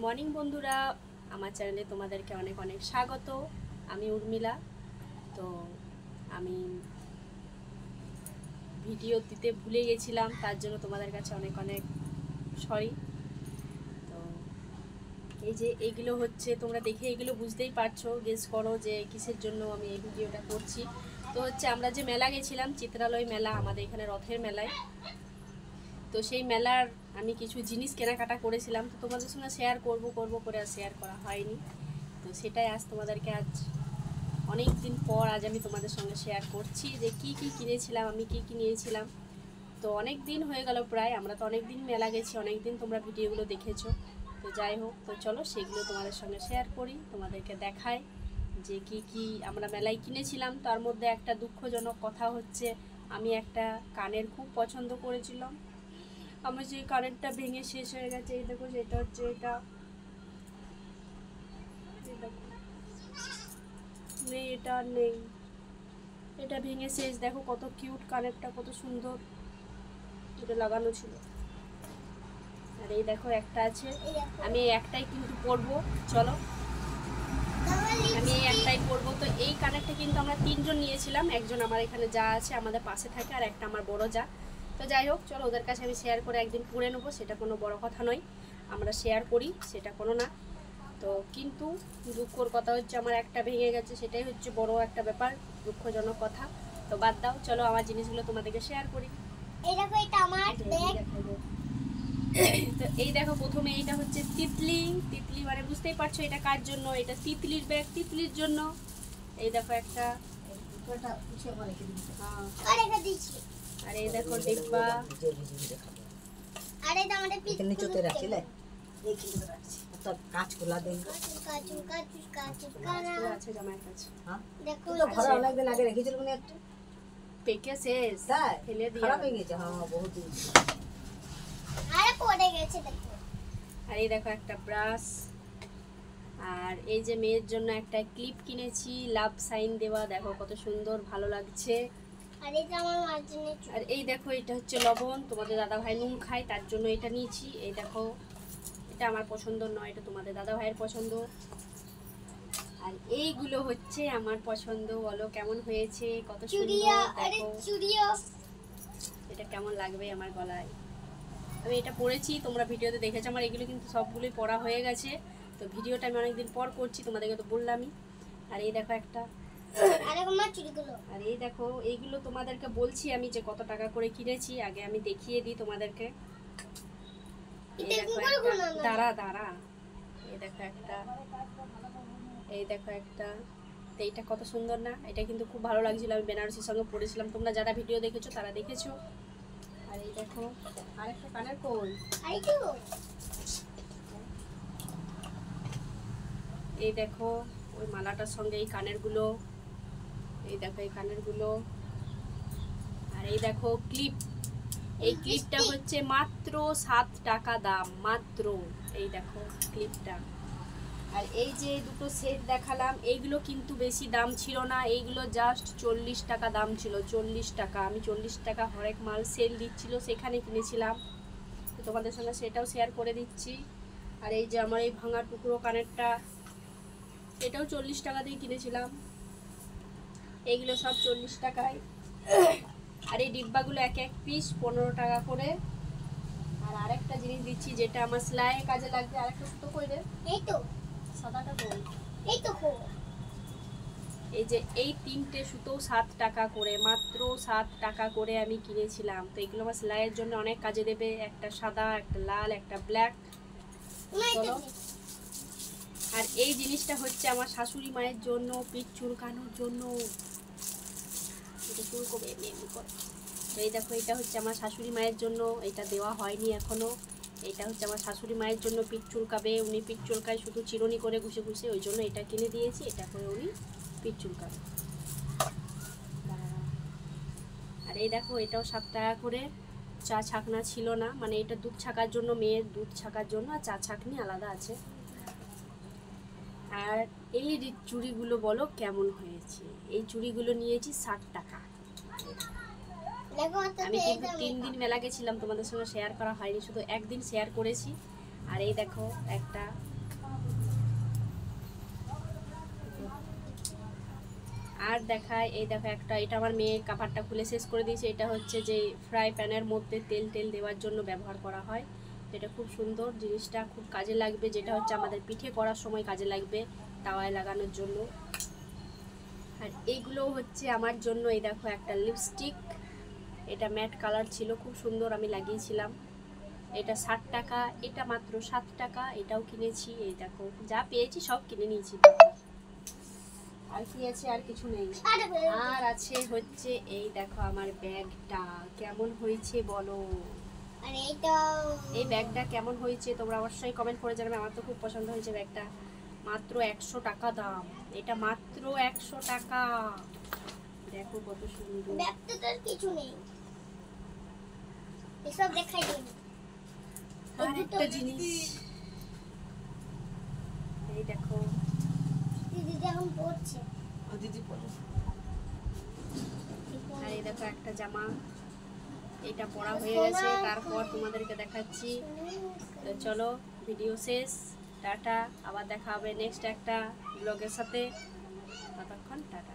Morning বন্ধুরা, আমার চ্যানেলে তোমাদেরকে অনেক অনেক স্বাগত। আমি উর্মিলা। তো আমি ভিডিও দিতে ভুলে গেছিলাম, তার জন্য তোমাদের কাছে অনেক অনেক সরি। তো এই যে এইগুলো হচ্ছে, তোমরা দেখে এগুলো বুঝতেই পারছো, গেস করো যে কিসের জন্য আমি এই ভিডিওটা করছি। তো হচ্ছে আমরা যে মেলা গেছিলাম, চিত্রালয় মেলা, আমাদের এখানে রথের মেলায়। তো সেই মেলার আমি কিছু জিনিস কেনাকাটা করেছিলাম, তো তোমাদের সঙ্গে শেয়ার করব করে আর শেয়ার করা হয়নি। তো সেটাই আজ তোমাদেরকে, আজ অনেক দিন পর আজ আমি তোমাদের সঙ্গে শেয়ার করছি যে কি কি কিনেছিলাম, আমি কি কি নিয়েছিলাম। তো অনেক দিন হয়ে গেল প্রায়, আমরা তো অনেক দিন মেলা গেছি, অনেক দিন তোমরা ভিডিওগুলো দেখেছো। তো যাই হোক, তো চলো সেগুলো তোমাদের সঙ্গে শেয়ার করি, তোমাদেরকে দেখাই যে কি কি আমরা মেলায় কিনেছিলাম। তার মধ্যে একটা দুঃখজনক কথা হচ্ছে, আমি একটা কানের খুব পছন্দ করেছিলাম, আমার যে কানেরটা ভেঙে শেষ হয়ে গেছে। এই দেখো, যেটা হচ্ছে এটা নেই, এটা নেই, এটা ভেঙে শেষ। দেখো কত কিউট কানেরটা, কত সুন্দর এটা লাগানো ছিল। আর এই দেখো একটা আছে, আমি এই একটাই কিন্তু পরবো। চলো, আমি এই একটাই পরবো। তো এই কানেরটা কিন্তু আমরা তিনজন নিয়েছিলাম, একজন আমার এখানে যা আছে আমাদের পাশে থাকে, আর একটা আমার বড় যা। তো যাই হোক, চলো ওদের কাছে আমি শেয়ার করে একদিন পরে নেবো, সেটা কোনো বড় কথা নয়, আমরা শেয়ার করি, সেটা কোনো না। তো কিন্তু দুঃখর কথা হচ্ছে আমার একটা ভেঙে গেছে, সেটাই হচ্ছে বড় একটা ব্যাপার, দুঃখজনক কথা। তো বাদ দাও, চলো আমার জিনিসগুলো তোমাদেরকে শেয়ার করি। এই দেখো, এটা আমার ব্যাগ। তো এই দেখো, প্রথমে এইটা হচ্ছে তিতলি। তিতলি মানে বুঝতেই পারছো এটা কার জন্য, এটা তিতলির ব্যাগ, তিতলির জন্য। এই দেখো একটা, আর এই দেখো ডিব্বা, আরে এটা আমাদের পিছনে নিচেতে রাখিলে কাজ খোলা দেন আছে জামাইয়ের কাছে। দেখো তো ঘরে অনেক দিন আগে রেখেছিল মানে একটু পেকে শেষ, তাই ফেলে দিয়ে খারাপ হয়ে গেছে। হ্যাঁ, বহুত দিন। আরে পড়ে গেছে দেখো। আর এই দেখো একটা ব্রাশ, আর এই যে মেয়ের জন্য একটা ক্লিপ কিনেছি, লাভ সাইন দেওয়া, দেখো কত সুন্দর, ভালো লাগছে। আর এটা আমার মার জন্য। আর এই দেখো, এটা হচ্ছে লবণ, তোমাদের দাদা ভাই নুন খায় তার জন্য এটা নিয়েছি। এই দেখো, এটা আমার পছন্দ নয়, এটা তোমাদের দাদা ভাইয়ের পছন্দ। আর এইগুলো হচ্ছে আমার পছন্দ, বলো কেমন হয়েছে, কত চুড়িয়া, সুন্দর। আরে দেখো চুড়িয়া, এটা কেমন লাগবে আমার গলায়। আমি এটা পরেছি, তোমরা ভিডিওতে দেখেছো, আমার এগুলো কিন্তু সবগুলোই পরা হয়ে গেছে। তো ভিডিওটা আমি অনেকদিন পর করছি, তোমাদেরকে তো বললামই। আর এই দেখো একটা, আরে আমার চুড়িগুলো। আর এই দেখো, এইগুলো তোমাদেরকে বলছি আমি যে কত টাকা করে কিনেছি, আগে আমি দেখিয়ে দিই তোমাদেরকে। এই দেখো একটা, দাঁড়া দাঁড়া, এই দেখো একটা, এই দেখো একটা। তো এইটা কত সুন্দর না, এটা কিন্তু খুব ভালো লাগছিল, আমি বেনারসির সঙ্গে পরেছিলাম, তোমরা যারা ভিডিও দেখেছো তারা দেখেছো। আর এই দেখো আরেকটা কানের কই, আরে তো এই দেখো ওই মালাটার সঙ্গে এই কানেরগুলো, এই দেখো এই কানেরগুলো। আর এই দেখো ক্লিপ, এই ক্লিপটা হচ্ছে মাত্র 7 টাকা দাম, মাত্র। এই দেখো ক্লিপটা। আর এই যে দুটো সেট দেখালাম, এইগুলো কিন্তু বেশি দাম ছিল না, এইগুলো জাস্ট 40 টাকা দাম ছিল, 40 টাকা। আমি 40 টাকা হরেক মাল সেল দিচ্ছিল, সেখানে কিনেছিলাম। তো তোমাদের সঙ্গে সেটাও শেয়ার করে দিচ্ছি। আর এই যে আমার এই ভাঙা টুকরো কানেরটা, এটাও 40 টাকা দিয়ে কিনেছিলাম। এইগুলো সব 40 টাকায়। আর এই ডিব্বাগুলো এক এক পিস 15 টাকা করে। আর আরেকটা জিনিস দিচ্ছি যেটা আমার সেলাইয়ের কাজে লাগবে, আরেকটা সুতো কই রে, এই তো, সাদাটা কই, এই তো কো। এই যে এই 3টে সুতো 7 টাকা করে, মাত্র 7 টাকা করে আমি কিনেছিলাম। তো এগুলো আমার সেলাইয়ের জন্য অনেক কাজে দেবে, একটা সাদা, একটা লাল, একটা ব্ল্যাক। চলো, আর এই জিনিসটা হচ্ছে আমার শাশুড়ি মায়ের জন্য, পিঠ চুলকানোর জন্য। এটা চুল কবে এমনি করে। তো এই দেখো, এটা হচ্ছে আমার শাশুড়ি মায়ের জন্য, এটা দেওয়া হয়নি এখনো। এটা হচ্ছে আমার শাশুড়ি মায়ের জন্য, পিঠ চুলকাবে, উনি পিঠ চুলকায় শুধু চিরুনি করে ঘুষে ঘুষে, ওই জন্য এটা কিনে দিয়েছি, এটা করে উনি পিঠ চুলকাবে। আর এই দেখো, এটাও 7 টাকা করে। চা ছাকনা ছিল না, মানে এটা দুধ ছাকার জন্য, মেয়ের দুধ ছাকার জন্য, আর চা ছাকনি আলাদা আছে। আর এই চুড়িগুলো বলো কেমন হয়েছে, এই চুড়িগুলো নিয়েছি 60 টাকা। দেখো আমি কিন্তু 3 দিন মেলা গেছিলাম, তোমাদের সঙ্গে শেয়ার করা হয়নি, শুধু একদিন শেয়ার করেছি। আর এই দেখো একটা, আর দেখায়, এই দেখো একটা, এটা আমার মেয়ে কাভারটা খুলে শেষ করে দিয়েছে। এটা হচ্ছে যে ফ্রাই প্যানের মধ্যে তেল টেল দেওয়ার জন্য ব্যবহার করা হয়। এটা খুব সুন্দর, জিনিসটা খুব কাজে লাগবে, যেটা হচ্ছে আমাদের পিঠে করার সময় কাজে লাগবে, তাওয়ায় লাগানোর জন্য। আর এইগুলো হচ্ছে আমার জন্য, এই দেখো একটা লিপস্টিক, এটা ম্যাট কালার ছিল, খুব সুন্দর, আমি লাগিয়েছিলাম। এটা 60 টাকা, এটা মাত্র 7 টাকা, এটাও কিনেছি। এই দেখো যা পেয়েছি সব কিনে নিয়েছি। আর কি আছে? আর কিছু নেই। আর আছে হচ্ছে এই দেখো আমার ব্যাগটা কেমন হয়েছে বলো। আর এইটা এই ব্যাগটা কেমন হয়েছে তোমরা অবশ্যই কমেন্ট করে জানাবে। আমার তো খুব পছন্দ হয়েছে ব্যাগটা। মাত্র 100 টাকা দাম, এটা মাত্র 100 টাকা। দেখো কত সুন্দর। ব্যাগটা তো আর কিছু নেই, এসব দেখাই দিন। আর একটা জিনিস, এই দেখো, দিদি এখন পড়ছে। ও দিদি পড়ে। আর এই দেখো একটা জামা, এটা পরা হয়ে গেছে, তারপর তোমাদেরকে দেখাচ্ছি। তো চলো, ভিডিও শেষ, টাটা, আবার দেখা হবে নেক্সট একটা ব্লগের সাথে, ততক্ষণ টাটা।